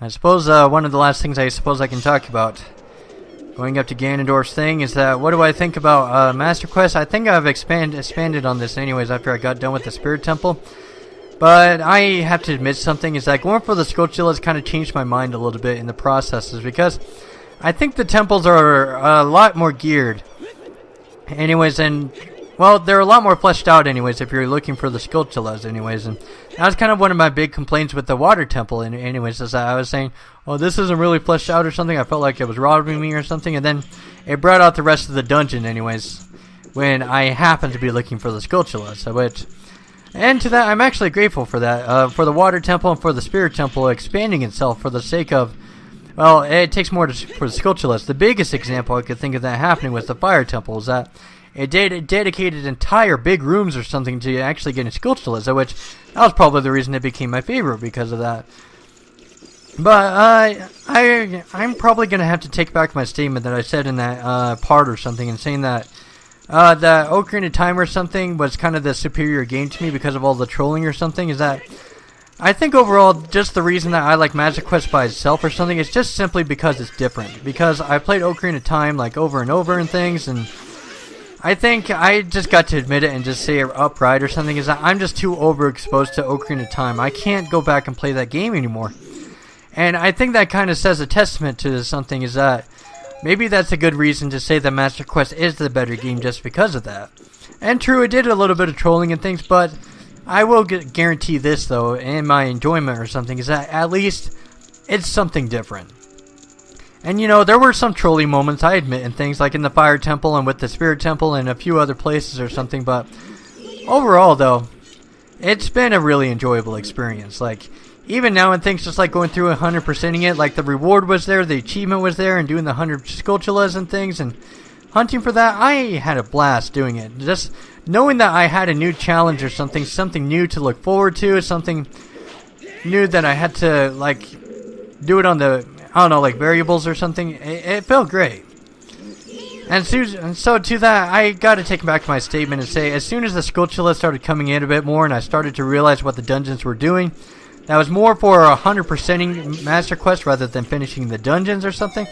I suppose one of the last things I suppose I can talk about going up to Ganondorf's thing is that what do I think about Master Quest? I think I've expanded on this anyways after I got done with the Spirit Temple. But I have to admit something is that going for the Skulltula has kind of changed my mind a little bit in the processes because I think the temples are a lot more geared. Anyways, and well, they're a lot more fleshed out anyways if you're looking for the Skulltulas anyways. And that was kind of one of my big complaints with the water temple anyways, is that I was saying, oh, this isn't really fleshed out or something. I felt like it was robbing me or something. And then it brought out the rest of the dungeon anyways when I happened to be looking for the Skulltulas, and to that, I'm actually grateful for that, for the Water Temple and for the Spirit Temple expanding itself for the sake of, well, it takes more for the Skulltulas. The biggest example I could think of that happening was the Fire Temple, is that it dedicated entire big rooms or something to actually getting Skulltulas, which that was probably the reason it became my favorite because of that. But I'm probably going to have to take back my statement that I said in that part or something and saying that the Ocarina of Time or something was kind of the superior game to me because of all the trolling or something. Is that I think overall just the reason that I like Magic Quest by itself or something is just simply because it's different. Because I played Ocarina of Time like over and over and things, and I think I just got to admit it and just say it upright or something, is that I'm just too overexposed to Ocarina of Time. I can't go back and play that game anymore. And I think that kind of says a testament to something, is that maybe that's a good reason to say that Master Quest is the better game just because of that. And true, it did a little bit of trolling and things, but I will guarantee this, though, in my enjoyment or something, is that at least it's something different. And, you know, there were some trolling moments, I admit, and things like in the Fire Temple and with the Spirit Temple and a few other places or something, but overall, though, it's been a really enjoyable experience. Like, even now and things just like going through 100%ing it, like the reward was there, the achievement was there, and doing the 100 Skulltulas and things, and hunting for that, I had a blast doing it. Just knowing that I had a new challenge or something new to look forward to, something new that I had to, like, do it on the, I don't know, like variables or something, it felt great. And so to that, I gotta take back my statement and say, as soon as the Skulltula started coming in a bit more and I started to realize what the dungeons were doing, that was more for 100%ing Master Quest rather than finishing the dungeons or something.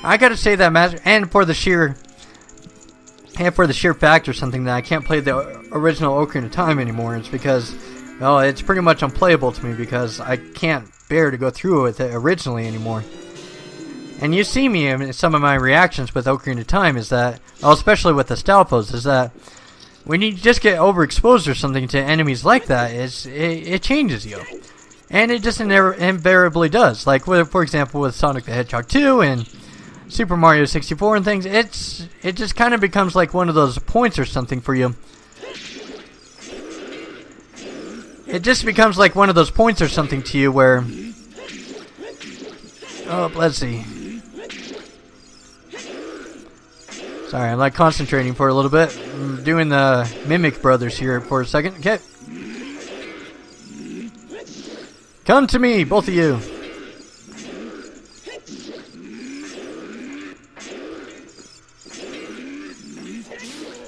I gotta say that and for the sheer fact or something that I can't play the original Ocarina of Time anymore, it's because, well, it's pretty much unplayable to me because I can't bear to go through with it originally anymore. And you see me in some of my reactions with Ocarina of Time is that, well, especially with the Stalfos, is that when you just get overexposed or something to enemies like that, it changes you. And it just invariably does. Like, for example, with Sonic the Hedgehog 2 and Super Mario 64 and things, it just kind of becomes like one of those points or something for you. It just becomes like one of those points or something to you where... Oh, let's see. Sorry, I'm like concentrating for a little bit. I'm doing the Mimic Brothers here for a second. Okay. Come to me, both of you.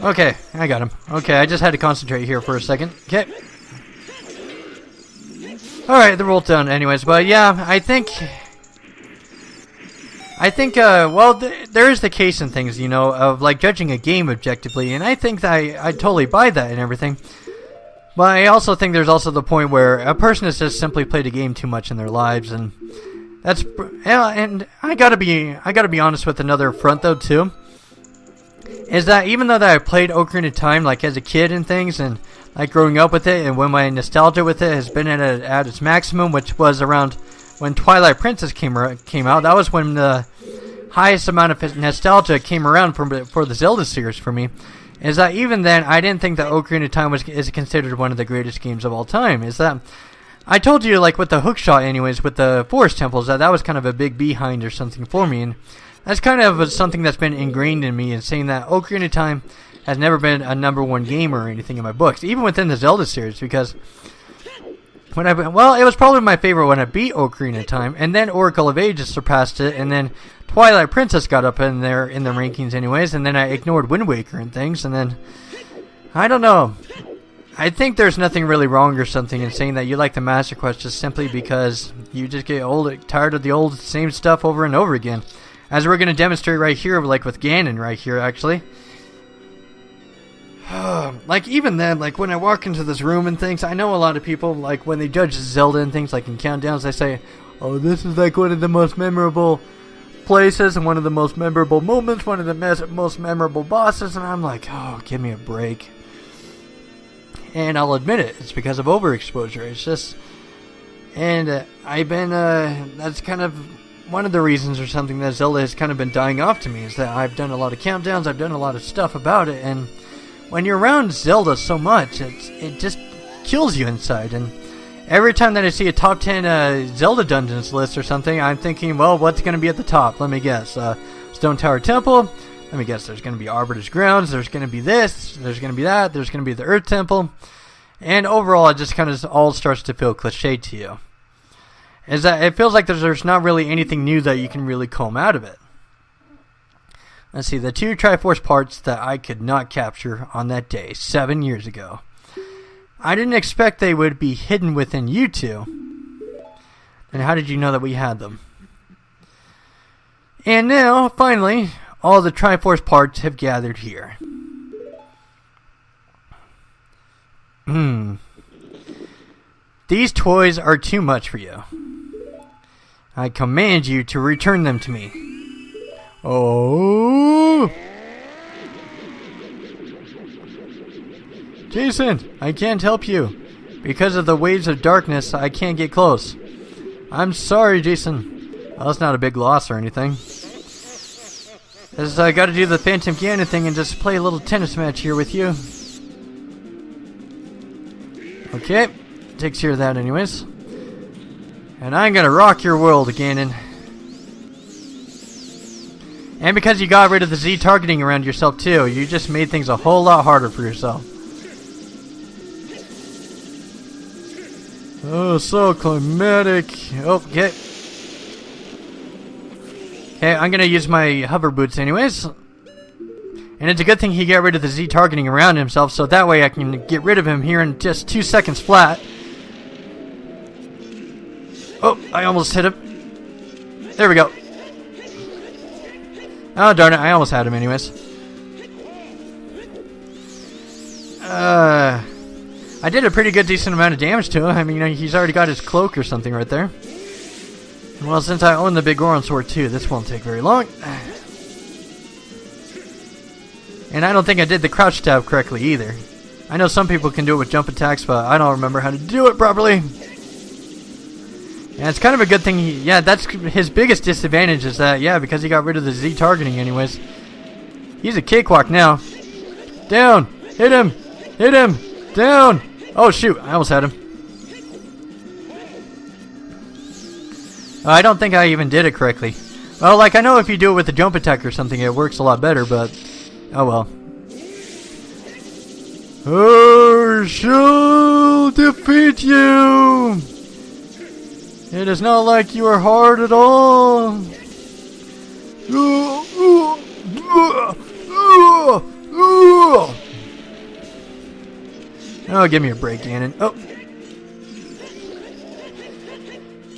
Okay, I got him. Okay, I just had to concentrate here for a second. Okay. Alright, they're all done anyways. But yeah, I think, well, there is the case in things, you know, of like judging a game objectively. And I think that I totally buy that and everything. But I also think there's also the point where a person has just simply played a game too much in their lives, and that's, and I gotta be honest with another front though too, is that even though that I played Ocarina of Time like as a kid and things, and like growing up with it, and when my nostalgia with it has been at its maximum, which was around when Twilight Princess came out, that was when the highest amount of nostalgia came around for the Zelda series for me. Is that even then, I didn't think that Ocarina of Time is considered one of the greatest games of all time. Is that I told you, like with the hookshot anyways, with the forest temples, that was kind of a big behind or something for me. And that's kind of something that's been ingrained in me, and saying that Ocarina of Time has never been a #1 game or anything in my books, even within the Zelda series, because it was probably my favorite when I beat Ocarina of Time, and then Oracle of Ages surpassed it, and then Twilight Princess got up in there in the rankings anyways, and then I ignored Wind Waker and things, and then I don't know. I think there's nothing really wrong or something in saying that you like the Master Quest just simply because you just get tired of the old same stuff over and over again. As we're going to demonstrate right here, like with Ganon right here, actually. Like, even then, like, when I walk into this room and things, I know a lot of people, like, when they judge Zelda and things, like in countdowns, they say, oh, this is like one of the most memorable places and one of the most memorable moments, one of the most memorable bosses, and I'm like, oh, give me a break. And I'll admit it, it's because of overexposure. It's just, and I've been, that's kind of one of the reasons or something that Zelda has kind of been dying off to me, is that I've done a lot of countdowns, I've done a lot of stuff about it, and when you're around Zelda so much, it just kills you inside. And every time that I see a top 10 Zelda dungeons list or something, I'm thinking, well, what's going to be at the top? Let me guess. Stone Tower Temple. Let me guess. There's going to be Arbiter's Grounds. There's going to be this. There's going to be that. There's going to be the Earth Temple. And overall, it just kind of all starts to feel cliche to you. Is that it feels like there's not really anything new that you can really comb out of it. Let's see, the 2 Triforce parts that I could not capture on that day, 7 years ago. I didn't expect they would be hidden within you two. And how did you know that we had them? And now, finally, all the Triforce parts have gathered here. These toys are too much for you. I command you to return them to me. Oh! Jason, I can't help you. Because of the waves of darkness, I can't get close. I'm sorry, Jason. Well, that's not a big loss or anything. I gotta do the Phantom Ganon thing and just play a little tennis match here with you. Okay, takes care of that anyways. And I'm gonna rock your world, Ganon. And because you got rid of the Z targeting around yourself too, you just made things a whole lot harder for yourself. Oh, so climatic. Oh, okay. Okay, I'm gonna use my hover boots anyways. And it's a good thing he got rid of the Z targeting around himself, so that way I can get rid of him here in just 2 seconds flat. Oh, I almost hit him. There we go. Oh, darn it, I almost had him anyways. I did a pretty good decent amount of damage to him. I mean, he's already got his cloak or something right there. Well, since I own the big Goron sword too, this won't take very long. And I don't think I did the crouch stab correctly either. I know some people can do it with jump attacks, but I don't remember how to do it properly. Yeah, it's kind of a good thing. Yeah, that's his biggest disadvantage is that, yeah, because he got rid of the Z targeting anyways. He's a cakewalk now. Down! Hit him! Hit him! Down! Oh, shoot. I almost had him. I don't think I even did it correctly. Well, like, I know if you do it with a jump attack or something, it works a lot better, but... oh, well. I shall defeat you! It is not like you are hard at all. Oh, give me a break, Ganon. Oh.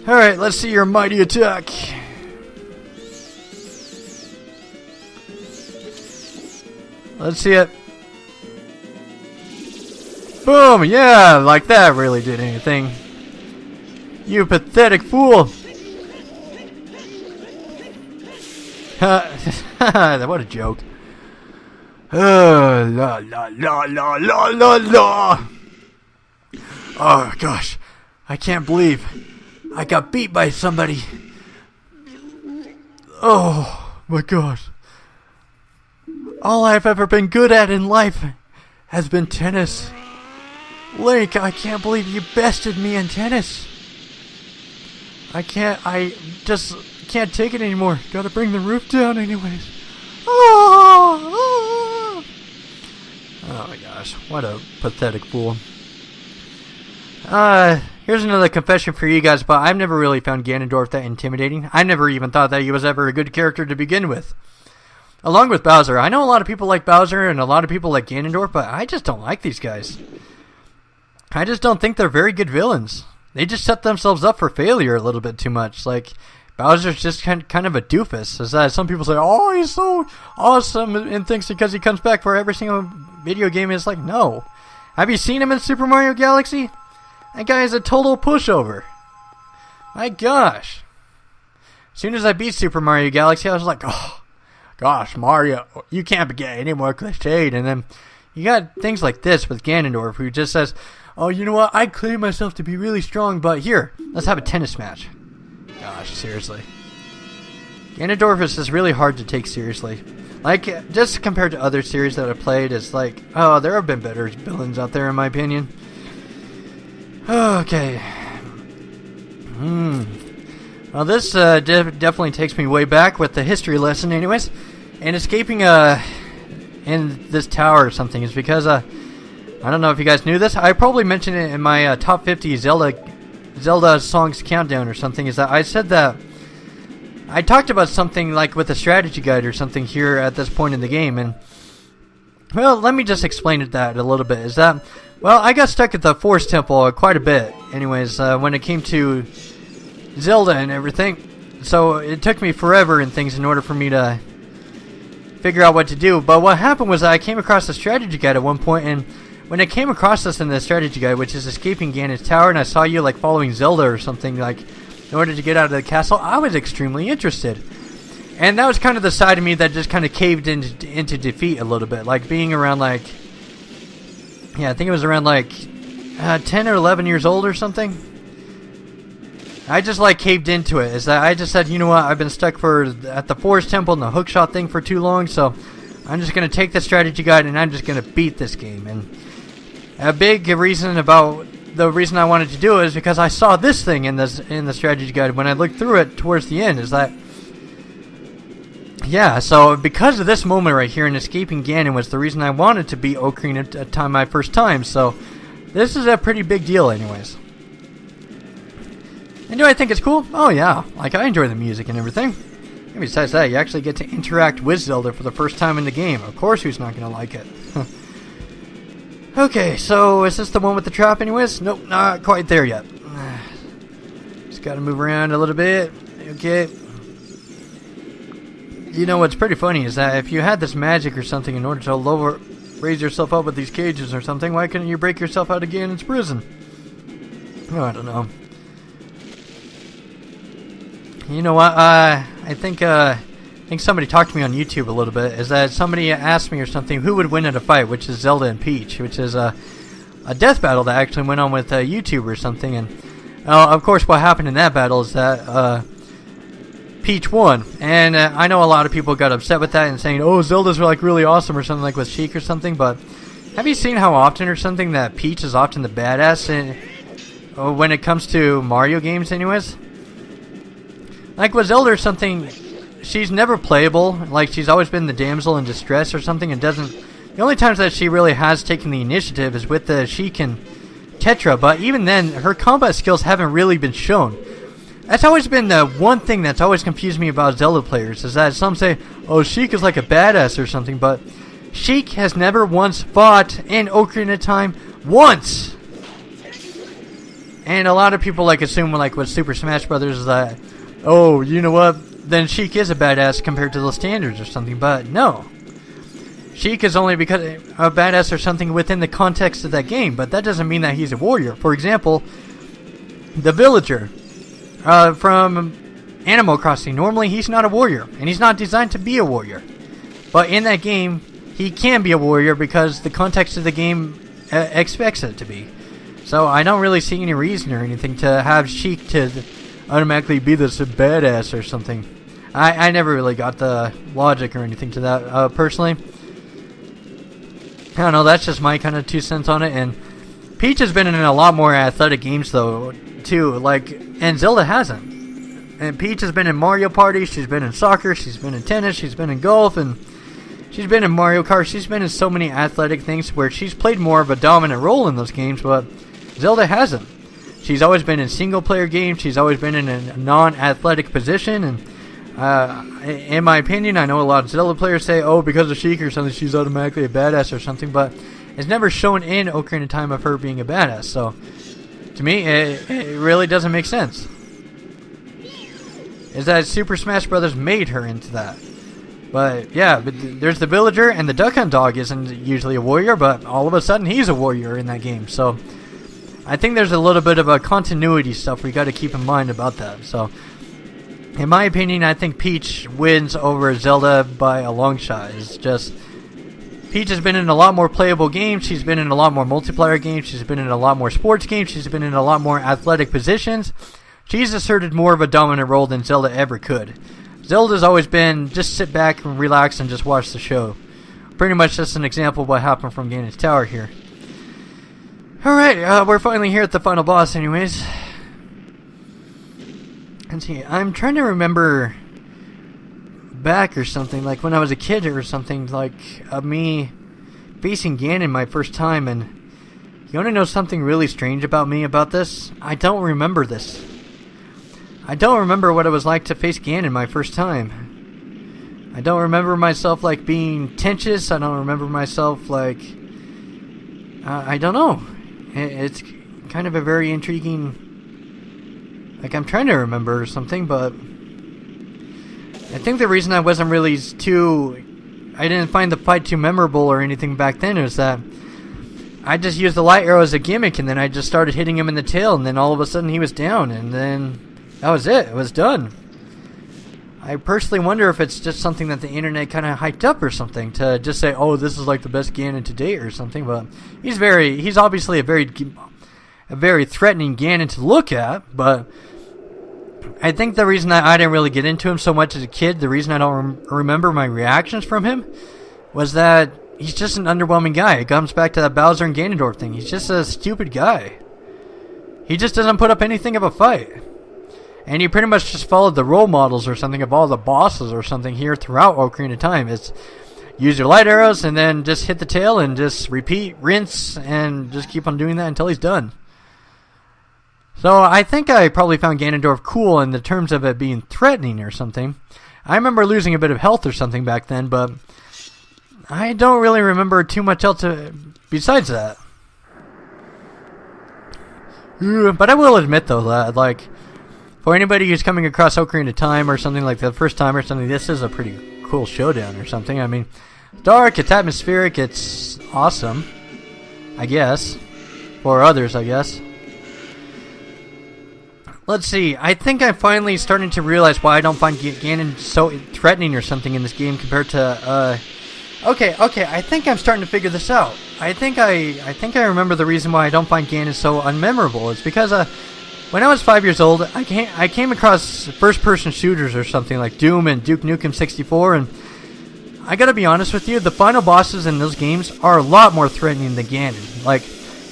Alright, let's see your mighty attack. Let's see it. Boom! Yeah, like that really did anything. You pathetic fool! What a joke. La la la la la la la! Oh gosh, I can't believe I got beat by somebody. Oh my gosh. All I've ever been good at in life has been tennis. Link, I can't believe you bested me in tennis. I just can't take it anymore. Gotta bring the roof down anyways. Oh my gosh, what a pathetic fool. Here's another confession for you guys, but I've never really found Ganondorf that intimidating. I never even thought that he was ever a good character to begin with. Along with Bowser. I know a lot of people like Bowser and a lot of people like Ganondorf, but I just don't like these guys. I just don't think they're very good villains. They just set themselves up for failure a little bit too much. Like, Bowser's just kind of a doofus. As that some people say, oh, he's so awesome, and thinks because he comes back for every single video game. It's like, no. Have you seen him in Super Mario Galaxy? That guy is a total pushover. My gosh. As soon as I beat Super Mario Galaxy, I was like, oh, gosh, Mario, you can't get any more cliched. And then you got things like this with Ganondorf, who just says, oh, you know what, I claim myself to be really strong, but here, let's have a tennis match. Gosh, seriously. Ganondorf is just really hard to take seriously. Like, just compared to other series that I've played, it's like, oh, there have been better villains out there, in my opinion. Okay. Well, this definitely takes me way back with the history lesson anyways. And escaping in this tower or something is because, I don't know if you guys knew this. I probably mentioned it in my top 50 Zelda songs countdown or something. Is that I said that I talked about something like with a strategy guide or something here at this point in the game. And, well, let me just explain that a little bit. Is that, well, I got stuck at the Forest Temple quite a bit anyways when it came to Zelda and everything. So it took me forever and things in order for me to figure out what to do. But what happened was I came across a strategy guide at one point, and when I came across this in the strategy guide, which is escaping Ganon's tower, and I saw you like following Zelda or something like in order to get out of the castle, I was extremely interested. And that was kind of the side of me that just kind of caved into defeat a little bit. Like being around like, yeah, I think it was around like 10 or 11 years old or something. I just like caved into it. Is that I just said, you know what, I've been stuck at the Forest Temple and the hookshot thing for too long, so I'm just going to take the strategy guide and I'm just going to beat this game. And a big reason about the reason I wanted to do it is because I saw this thing in the strategy guide when I looked through it towards the end. Is that, yeah, so because of this moment right here in escaping Ganon was the reason I wanted to beat Ocarina of Time my first time. So this is a pretty big deal anyways. And do I think it's cool? Oh yeah, like I enjoy the music and everything. And besides that, you actually get to interact with Zelda for the first time in the game. Of course, who's not going to like it? Okay, so is this the one with the trap anyways? Nope, not quite there yet. Just got to move around a little bit. Okay. You know what's pretty funny is that if you had this magic or something in order to raise yourself up with these cages or something, why couldn't you break yourself out again in its prison? Oh, I don't know. You know what? I think somebody talked to me on YouTube a little bit. Is that somebody asked me or something who would win in a fight, which is Zelda and Peach, which is a death battle that actually went on with YouTube or something. And of course, what happened in that battle is that Peach won. And I know a lot of people got upset with that and saying, "Oh, Zelda's like really awesome" or something like with Sheik or something. But have you seen how often or something that Peach is often the badass when it comes to Mario games, anyways? Like with Zelda or something, she's never playable. Like she's always been the damsel in distress or something, and doesn't. The only times that she really has taken the initiative is with the Sheik and Tetra. But even then, her combat skills haven't really been shown. That's always been the one thing that's always confused me about Zelda players. Is that some say, "Oh, Sheik is like a badass or something," but Sheik has never once fought in Ocarina of Time once. And a lot of people like assume like with Super Smash Brothers that, oh, you know what, then Sheik is a badass compared to the standards or something, but no. Sheik is only because a badass or something within the context of that game, but that doesn't mean that he's a warrior. For example, the villager from Animal Crossing, normally he's not a warrior, and he's not designed to be a warrior. But in that game, he can be a warrior because the context of the game expects it to be. So I don't really see any reason or anything to have Sheik to automatically be this badass or something. I never really got the logic or anything to that personally. I don't know, that's just my kind of 2 cents on it. And Peach has been in a lot more athletic games though too, like, and Zelda hasn't. And Peach has been in Mario Party, she's been in soccer, she's been in tennis, she's been in golf, and she's been in Mario Kart. She's been in so many athletic things where she's played more of a dominant role in those games, but Zelda hasn't. She's always been in single-player games. She's always been in a non-athletic position. And in my opinion, I know a lot of Zelda players say, oh, because of Sheik or something, she's automatically a badass or something. But It's never shown in Ocarina of Time of her being a badass. So, to me, it really doesn't make sense. Is that Super Smash Brothers made her into that. But yeah, there's the villager, and the Duck Hunt dog isn't usually a warrior, but all of a sudden he's a warrior in that game. So I think there's a little bit of a continuity stuff we got to keep in mind about that. So in my opinion, I think Peach wins over Zelda by a long shot. It's just Peach has been in a lot more playable games. She's been in a lot more multiplayer games. She's been in a lot more sports games. She's been in a lot more athletic positions. She's asserted more of a dominant role than Zelda ever could. Zelda's always been just sit back and relax and just watch the show. Pretty much just an example of what happened from Ganon's Tower here. Alright, we're finally here at the final boss anyways. Let's see, I'm trying to remember back or something, like when I was a kid or something, like of me facing Ganon my first time, and you want to know something really strange about me about this? I don't remember this. I don't remember what it was like to face Ganon my first time. I don't remember myself like being tense. I don't remember myself like... I don't know. It's kind of a very intriguing... Like I'm trying to remember something, but... I think the reason I wasn't really I didn't find the fight too memorable or anything back then is that I just used the light arrow as a gimmick, and then I just started hitting him in the tail, and then all of a sudden he was down, and then... That was it. It was done. I personally wonder if it's just something that the internet kind of hyped up or something to just say, oh, this is like the best Ganon to date or something. But he's obviously a very threatening Ganon to look at. But I think the reason I didn't really get into him so much as a kid, the reason I don't remember my reactions from him, was that he's just an underwhelming guy. It comes back to that Bowser and Ganondorf thing. He's just a stupid guy. He just doesn't put up anything of a fight. And he pretty much just followed the role models or something of all the bosses or something here throughout Ocarina of Time. It's use your light arrows and then just hit the tail and just repeat, rinse, and just keep on doing that until he's done. So I think I probably found Ganondorf cool in the terms of it being threatening or something. I remember losing a bit of health or something back then, but I don't really remember too much else besides that. But I will admit though that, like, for anybody who's coming across Ocarina of Time or something like the first time or something, this is a pretty cool showdown or something. I mean, it's dark, it's atmospheric, it's awesome, I guess. For others, I guess. Let's see, I think I'm finally starting to realize why I don't find Ganon so threatening or something in this game compared to, Okay, I think I'm starting to figure this out. I think I remember the reason why I don't find Ganon so unmemorable. It's because, when I was 5 years old, I came across first-person shooters or something like Doom and Duke Nukem 64, and I gotta be honest with you, the final bosses in those games are a lot more threatening than Ganon. Like,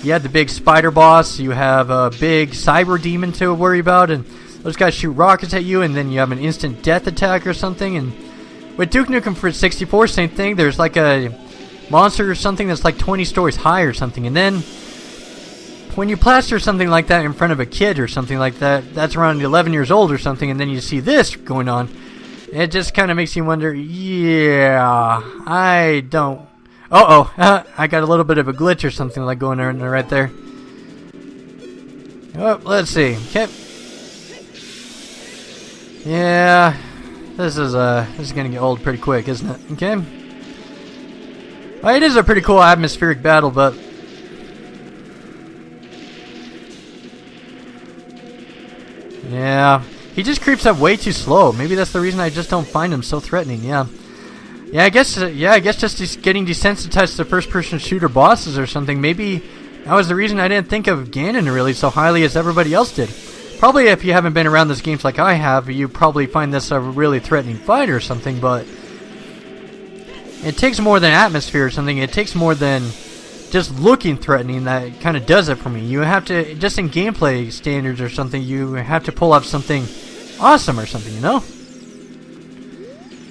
you have the big spider boss, you have a big cyber demon to worry about, and those guys shoot rockets at you, and then you have an instant death attack or something, and with Duke Nukem for 64, same thing, there's like a monster or something that's like 20 stories high or something, and then when you plaster something like that in front of a kid or something like that, that's around 11 years old or something, and then you see this going on, it just kind of makes you wonder, yeah, I don't... I got a little bit of a glitch or something like going on right there. Oh, let's see. Okay. Yeah, this is gonna get old pretty quick, isn't it? Okay. Well, it is a pretty cool atmospheric battle, but... Yeah, he just creeps up way too slow. Maybe that's the reason I just don't find him so threatening. Yeah, I guess just getting desensitized to first-person shooter bosses or something. Maybe that was the reason I didn't think of Ganon really so highly as everybody else did. Probably if you haven't been around these games like I have, you probably find this a really threatening fight or something. But it takes more than atmosphere or something. It takes more than just looking threatening that kind of does it for me. You have to, just in gameplay standards or something, you have to pull off something awesome or something, you know?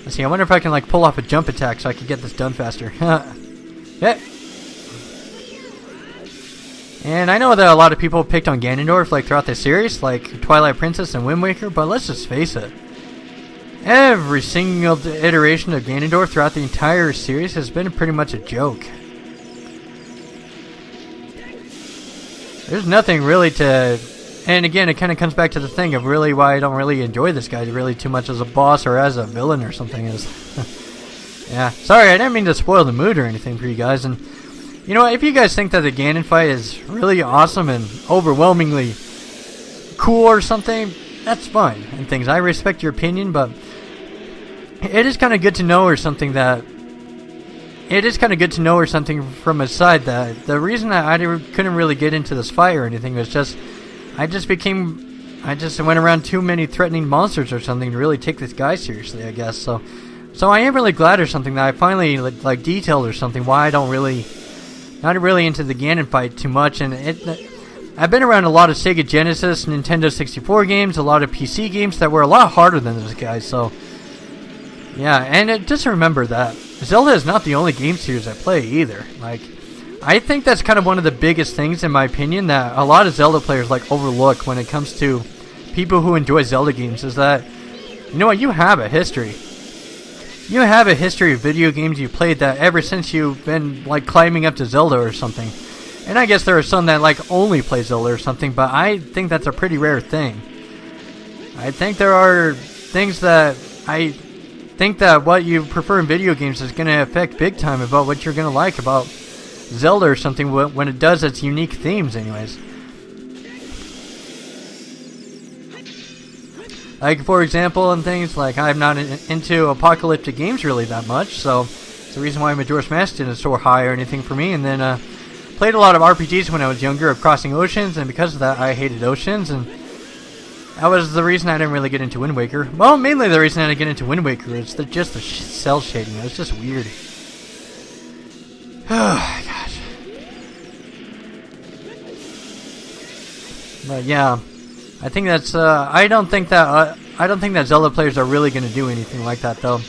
Let's see, I wonder if I can like pull off a jump attack so I can get this done faster. Yeah. And I know that a lot of people picked on Ganondorf like throughout the series, like Twilight Princess and Wind Waker, but let's just face it. Every single iteration of Ganondorf throughout the entire series has been pretty much a joke. there's nothing really to. And again, it kind of comes back to the thing of really why I don't really enjoy this guy really too much as a boss or as a villain or something. Is yeah, sorry, I didn't mean to spoil the mood or anything for you guys. And you know what? If you guys think that the Ganon fight is really awesome and overwhelmingly cool or something, that's fine and things. I respect your opinion, but it is kind of good to know or something that. It is kind of good to know or something from his side that the reason that I couldn't really get into this fight or anything was just I just went around too many threatening monsters or something to really take this guy seriously, I guess. So I am really glad or something that I finally like detailed or something why I don't really, not really into the Ganon fight too much. And I've been around a lot of Sega Genesis, Nintendo 64 games, a lot of PC games that were a lot harder than this guy. So yeah, and just remember that Zelda is not the only game series I play either. Like, I think that's kind of one of the biggest things, in my opinion, that a lot of Zelda players like overlook when it comes to people who enjoy Zelda games. Is that, you know what, you have a history. You have a history of video games you played that ever since you've been like climbing up to Zelda or something. And I guess there are some that like only play Zelda or something, but I think that's a pretty rare thing. I think there are things that I think that what you prefer in video games is going to affect big time about what you're going to like about Zelda or something when it does its unique themes anyways. Like for example and things like I'm not into apocalyptic games really that much, so it's the reason why Majora's Mask didn't soar high or anything for me. And then played a lot of RPGs when I was younger of crossing oceans, and because of that I hated oceans, and that was the reason I didn't really get into Wind Waker. Well, mainly the reason I didn't get into Wind Waker is just the cell shading. It was just weird. Oh, gosh. But yeah, I think that's. I don't think that Zelda players are really going to do anything like that, though.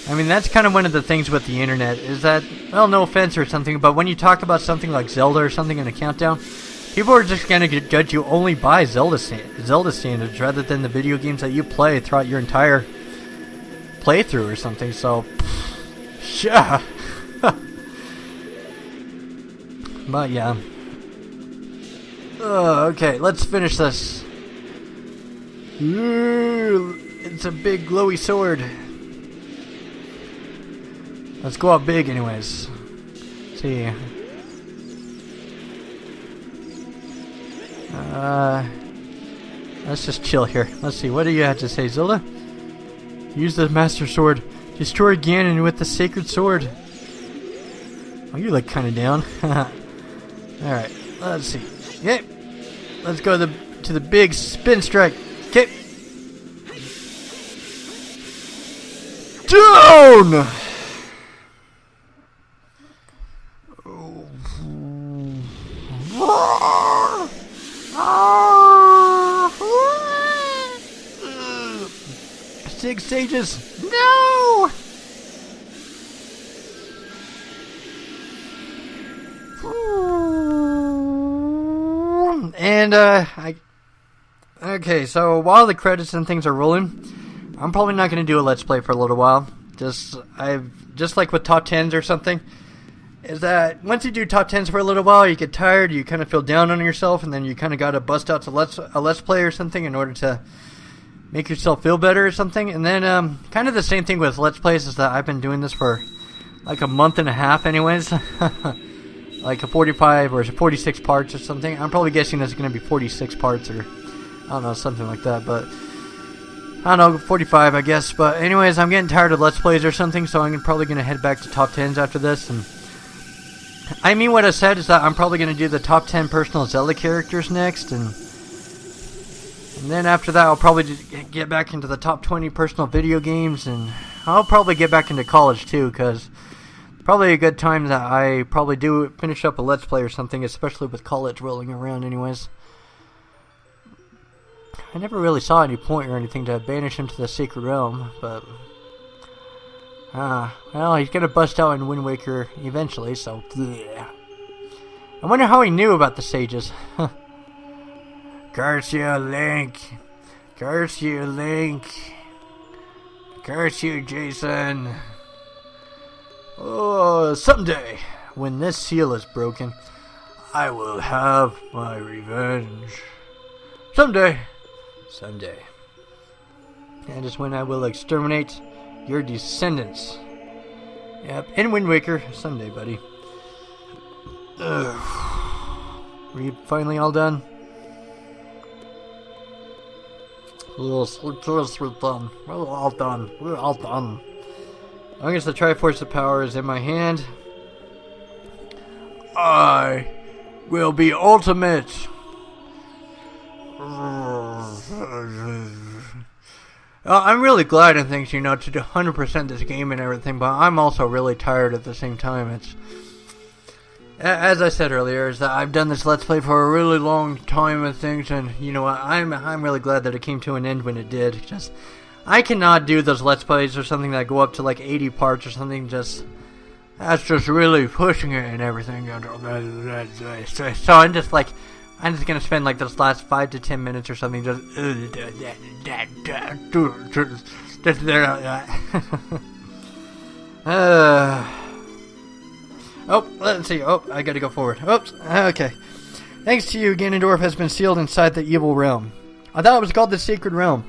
I mean, that's kind of one of the things with the internet is that, well, no offense or something, but when you talk about something like Zelda or something in a countdown, people are just going to judge you only by Zelda standards rather than the video games that you play throughout your entire playthrough or something. So, yeah. But yeah. Okay, let's finish this. It's a big glowy sword. Let's go out big anyways. Let's see. Let's just chill here. Let's see, what do you have to say, Zelda? Use the Master Sword. Destroy Ganon with the Sacred Sword. Oh, you look kind of down. Alright, let's see. Okay, let's go to the big spin strike. Okay. Down! Six sages. No! And okay, so while the credits and things are rolling, I'm probably not going to do a let's play for a little while. Just like with top 10s or something, is that once you do top 10s for a little while, you get tired, you kind of feel down on yourself, and then you kind of got to bust out to a let's play or something in order to make yourself feel better or something. And then kind of the same thing with let's plays is that I've been doing this for like a month and a half anyways. Like a 45 or 46 parts or something. I'm probably guessing it's going to be 46 parts or I don't know, something like that, but I don't know, 45 I guess. But anyways, I'm getting tired of let's plays or something, so I'm probably going to head back to top 10s after this. And I mean, what I said is that I'm probably going to do the top 10 personal Zelda characters next, and then after that I'll probably just get back into the top 20 personal video games, and I'll probably get back into college too, because probably a good time that I probably do finish up a let's play or something, especially with college rolling around anyways. I never really saw any point or anything to banish him to the Sacred Realm, but well, he's gonna bust out in Wind Waker eventually, so yeah. I wonder how he knew about the sages. Curse you, Link. Curse you, Link. Curse you, Jason. Oh, someday, when this seal is broken, I will have my revenge. Someday. Someday. That is when I will exterminate your descendants. Yep, in Wind Waker. Someday, buddy. Are you finally all done? Yes, we're done. We're all done. We're all done. As long as the Triforce of Power is in my hand, I will be ultimate. I'm really glad and things, to 100% this game and everything, but I'm also really tired at the same time. It's, as I said earlier, is that I've done this Let's Play for a really long time and things, and you know what, I'm really glad that it came to an end when it did. Just, I cannot do those Let's Plays or something that go up to like 80 parts or something, that's just really pushing it and everything. So I'm just gonna spend like those last 5 to 10 minutes or something just oh, let's see. Oh, I gotta go forward. Oops. Okay. Thanks to you, Ganondorf has been sealed inside the evil realm. I thought it was called the Sacred Realm.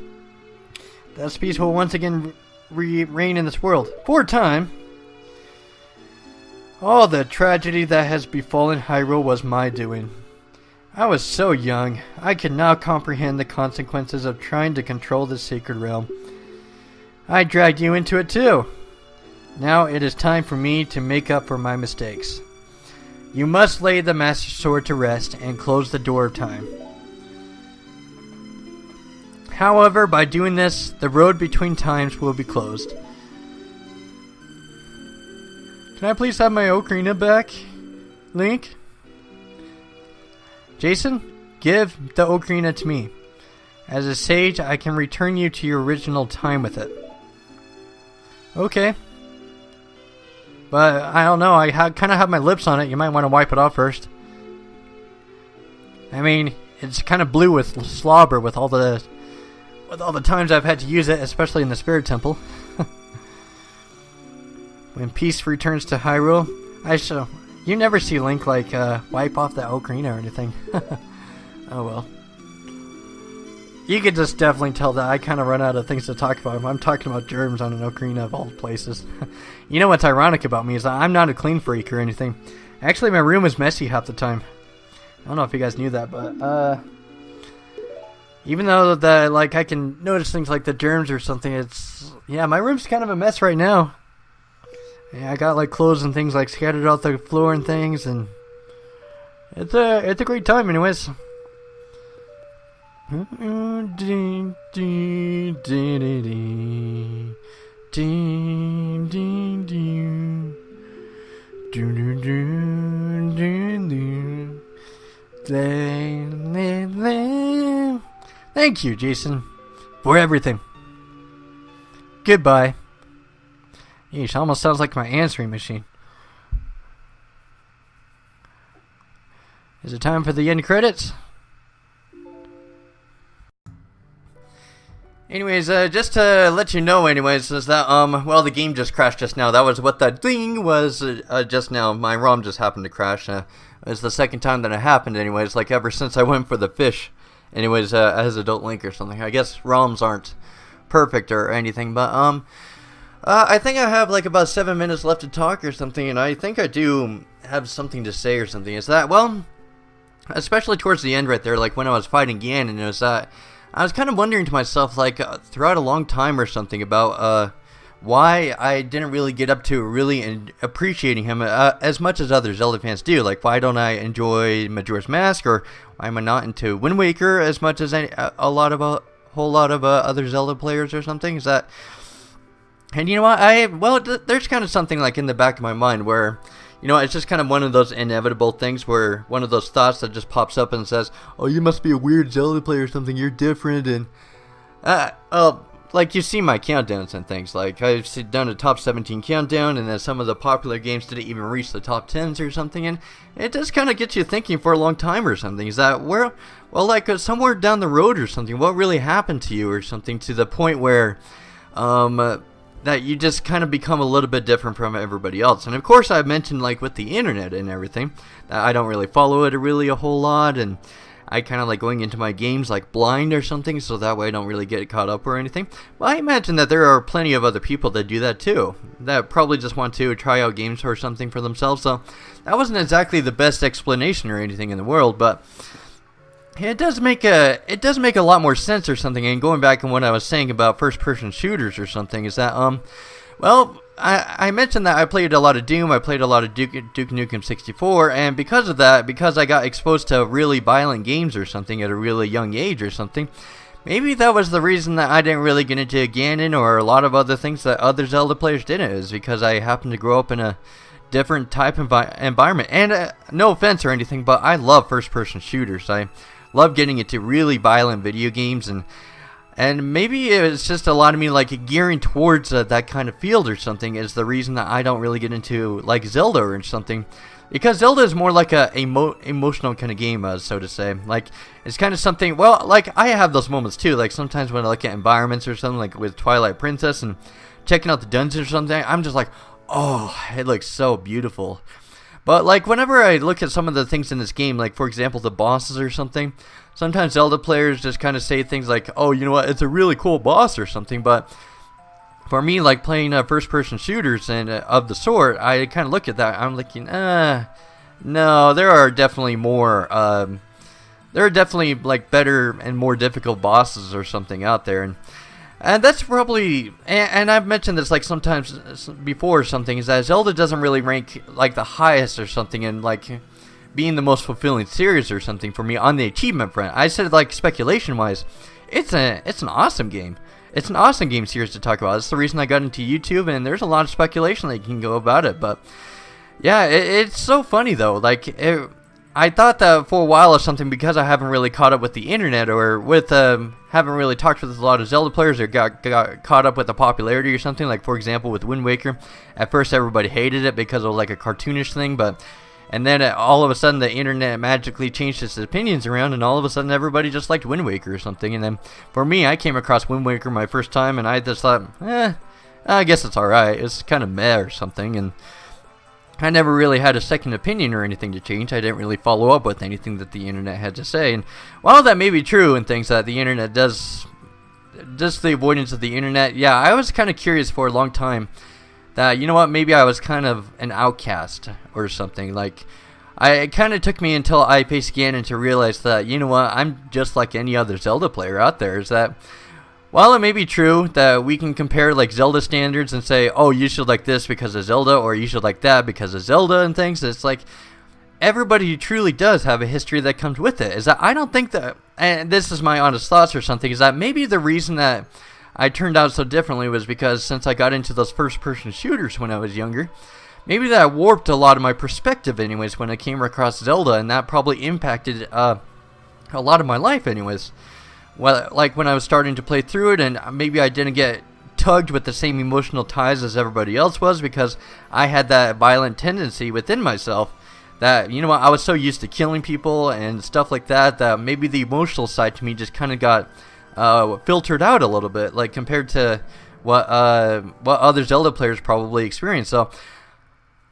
That peace will once again reign in this world. For a time. All the tragedy that has befallen Hyrule was my doing. I was so young, I could now comprehend the consequences of trying to control the Sacred Realm. I dragged you into it too. Now it is time for me to make up for my mistakes. You must lay the Master Sword to rest and close the door of time. However, by doing this, the road between times will be closed. Can I please have my ocarina back, Link? Jason, give the ocarina to me. As a sage, I can return you to your original time with it. Okay. But, I don't know, I kind of have my lips on it. You might want to wipe it off first. I mean, it's kind of blue with slobber with all the times I've had to use it, especially in the Spirit Temple. When peace returns to Hyrule, you never see Link, wipe off that ocarina or anything. Oh well. You could just definitely tell that I kind of run out of things to talk about. I'm talking about germs on an ocarina of all places. You know what's ironic about me is that I'm not a clean freak or anything. Actually, my room is messy half the time. I don't know if you guys knew that, but, even though I can notice things like the germs or something, yeah, my room's kind of a mess right now. Yeah, I got, clothes and things, scattered out the floor and things, and it's a great time anyways. Thank you, Jason, for everything. Goodbye. Yeesh, almost sounds like my answering machine. Is it time for the end credits? Anyways, just to let you know, anyways, is that, well, the game just crashed just now. That was what that thing was, just now. My ROM just happened to crash. It's the second time that it happened, anyways, ever since I went for the fish. Anyways, as Adult Link or something. I guess ROMs aren't perfect or anything, but, I think I have, about 7 minutes left to talk or something, and I think I do have something to say or something. Is that, well, especially towards the end right there, when I was fighting Ganon, it was that I was kind of wondering to myself, throughout a long time or something about, why I didn't really get up to really appreciating him as much as other Zelda fans do. Why don't I enjoy Majora's Mask, or why am I not into Wind Waker as much as a whole lot of other Zelda players or something? Is that... And you know what, there's kind of something in the back of my mind where, it's just kind of one of those inevitable things where one of those thoughts that just pops up and says, oh, you must be a weird Zelda player or something, you're different, and, you see my countdowns and things, I've done a top 17 countdown, and then some of the popular games didn't even reach the top 10s or something, and it just kind of gets you thinking for a long time or something. Is that, somewhere down the road or something, what really happened to you or something, to the point where, that you just kind of become a little bit different from everybody else. And of course, I've mentioned like with the internet and everything, that I don't really follow it really a whole lot, and I kind of like going into my games like blind or something, so that way I don't really get caught up or anything. But I imagine that there are plenty of other people that do that too, that probably just want to try out games or something for themselves. So that wasn't exactly the best explanation or anything in the world, but it does make a lot more sense or something. And going back on what I was saying about first-person shooters or something, is that well, I mentioned that I played a lot of Doom, I played a lot of Duke Nukem 64, and because of that, because I got exposed to really violent games or something at a really young age or something, maybe that was the reason that I didn't really get into Ganon or a lot of other things that other Zelda players didn't, is because I happened to grow up in a different type of environment. And no offense or anything, but I love first-person shooters. I love getting into really violent video games, and maybe it's just a lot of me like gearing towards that kind of field or something is the reason that I don't really get into like Zelda or something, because Zelda is more like a emotional kind of game, so to say. Like, it's kind of something, well, like I have those moments too, like sometimes when I look at environments or something, like with Twilight Princess and checking out the dungeons or something, I'm just like, oh, it looks so beautiful. But like whenever I look at some of the things in this game, like for example the bosses or something, sometimes Zelda players just kind of say things like, oh, you know what, it's a really cool boss or something. But for me, like playing first-person shooters and of the sort, I kind of look at that, I'm thinking, no, there are definitely more, there are definitely like better and more difficult bosses or something out there. And that's probably, and I've mentioned this like sometimes before or something, is that Zelda doesn't really rank like the highest or something in like being the most fulfilling series or something for me on the achievement front. I said like speculation wise, it's an awesome game. It's an awesome game series to talk about. That's the reason I got into YouTube, and there's a lot of speculation that you can go about it. But yeah, it's so funny though. Like I thought that for a while or something, because I haven't really caught up with the internet or with haven't really talked with a lot of Zelda players or got caught up with the popularity or something. Like for example with Wind Waker, at first everybody hated it because it was like a cartoonish thing, and then all of a sudden the internet magically changed its opinions around, and all of a sudden everybody just liked Wind Waker or something. And then for me, I came across Wind Waker my first time, and I just thought, I guess it's alright. It's kind of meh or something, and I never really had a second opinion or anything to change. I didn't really follow up with anything that the internet had to say. And while that may be true and things that the internet does, just the avoidance of the internet, yeah, I was kind of curious for a long time that, you know what, maybe I was kind of an outcast or something. Like, it kind of took me until I faced Ganon to realize that, you know what, I'm just like any other Zelda player out there. Is that while it may be true that we can compare like Zelda standards and say, oh, you should like this because of Zelda, or you should like that because of Zelda and things, it's like everybody truly does have a history that comes with it. Is that I don't think that, and this is my honest thoughts or something, is that maybe the reason that I turned out so differently was because since I got into those first-person shooters when I was younger, maybe that warped a lot of my perspective anyways when I came across Zelda, and that probably impacted a lot of my life anyways. Well, like when I was starting to play through it, and maybe I didn't get tugged with the same emotional ties as everybody else was, because I had that violent tendency within myself that, you know what, I was so used to killing people and stuff like that, that maybe the emotional side to me just kind of got filtered out a little bit, like compared to what other Zelda players probably experience. So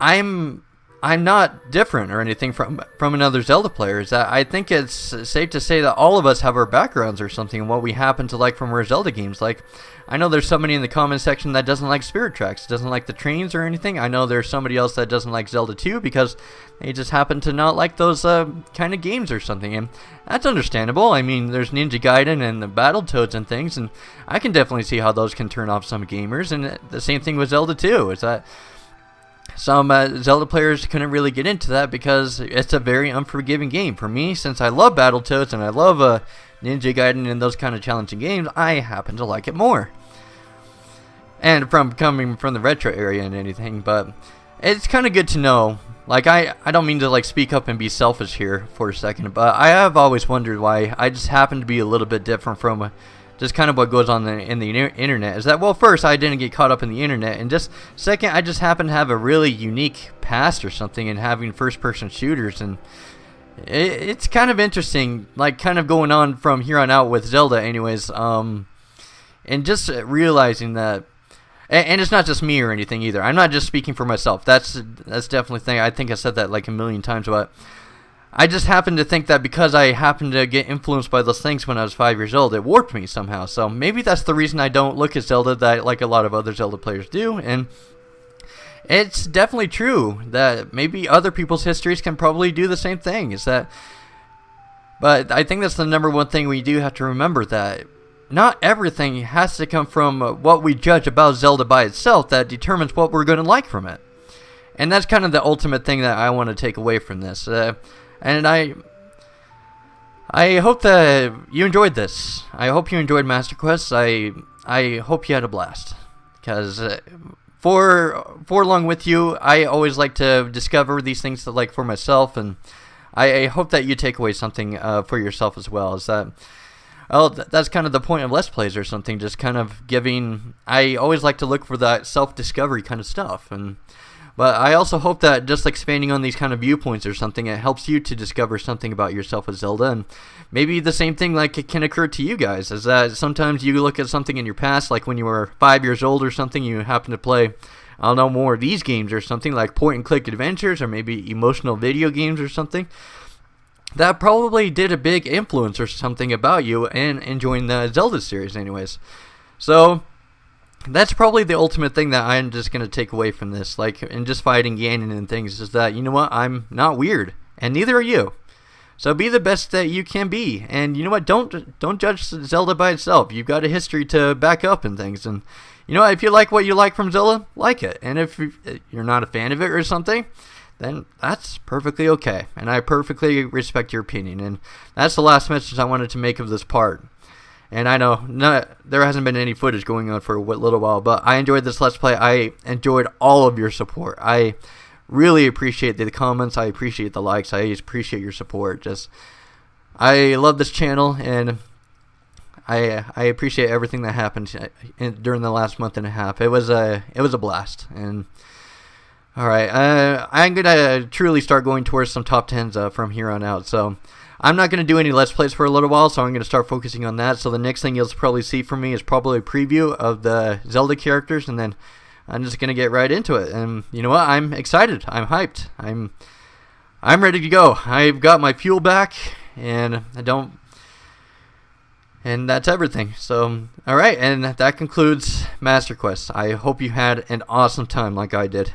I'm not different or anything from another Zelda player. Is that I think it's safe to say that all of us have our backgrounds or something and what we happen to like from our Zelda games. Like, I know there's somebody in the comment section that doesn't like Spirit Tracks, doesn't like the trains or anything. I know there's somebody else that doesn't like Zelda 2 because they just happen to not like those kind of games or something, and that's understandable. I mean, there's Ninja Gaiden and the Battletoads and things, and I can definitely see how those can turn off some gamers, and the same thing with Zelda 2. Is that some Zelda players couldn't really get into that because it's a very unforgiving game. For me, since I love Battletoads and I love Ninja Gaiden and those kind of challenging games, I happen to like it more. And from coming from the retro area and anything, but it's kind of good to know. Like, I don't mean to like speak up and be selfish here for a second, but I have always wondered why I just happen to be a little bit different from just kind of what goes on in the internet. Is that, well, first, I didn't get caught up in the internet, and just second, I just happen to have a really unique past or something in having first-person shooters, and it's kind of interesting, like, kind of going on from here on out with Zelda anyways, and just realizing that And it's not just me or anything either. I'm not just speaking for myself. That's definitely thing. I think I said that like a million times, but I just happen to think that because I happened to get influenced by those things when I was 5 years old, it warped me somehow. So maybe that's the reason I don't look at Zelda that like a lot of other Zelda players do. And it's definitely true that maybe other people's histories can probably do the same thing. But I think that's the number one thing we do have to remember, that not everything has to come from what we judge about Zelda by itself that determines what we're going to like from it. And that's kind of the ultimate thing that I want to take away from this. And I hope that you enjoyed this. I hope you enjoyed Master Quest. I hope you had a blast. Because for along with you, I always like to discover these things that like for myself, and I hope that you take away something for yourself as well. Is that, well, that's kind of the point of Let's Plays or something, just kind of giving. I always like to look for that self-discovery kind of stuff, but I also hope that just expanding on these kind of viewpoints or something, it helps you to discover something about yourself with Zelda. And maybe the same thing like it can occur to you guys, is that sometimes you look at something in your past, like when you were 5 years old or something, you happen to play, I don't know, more of these games or something like point and click adventures or maybe emotional video games or something. That probably did a big influence or something about you and enjoying the Zelda series anyways. So that's probably the ultimate thing that I'm just going to take away from this, like, and just fighting Ganon and things, is that, you know what, I'm not weird, and neither are you. So be the best that you can be, and you know what, don't judge Zelda by itself. You've got a history to back up and things, and you know what, if you like what you like from Zelda, like it, and if you're not a fan of it or something, then that's perfectly okay, and I perfectly respect your opinion, and that's the last message I wanted to make of this part. And I know there hasn't been any footage going on for a little while, but I enjoyed this Let's Play. I enjoyed all of your support. I really appreciate the comments. I appreciate the likes. I appreciate your support. I love this channel, and I appreciate everything that happened during the last month and a half. It was a blast. And all right, I'm gonna truly start going towards some top 10s from here on out. So I'm not going to do any Let's Plays for a little while, so I'm going to start focusing on that. So the next thing you'll probably see from me is probably a preview of the Zelda characters, and then I'm just going to get right into it. And you know what? I'm excited. I'm hyped. I'm ready to go. I've got my fuel back, and and that's everything. So, all right, and that concludes Master Quest. I hope you had an awesome time like I did.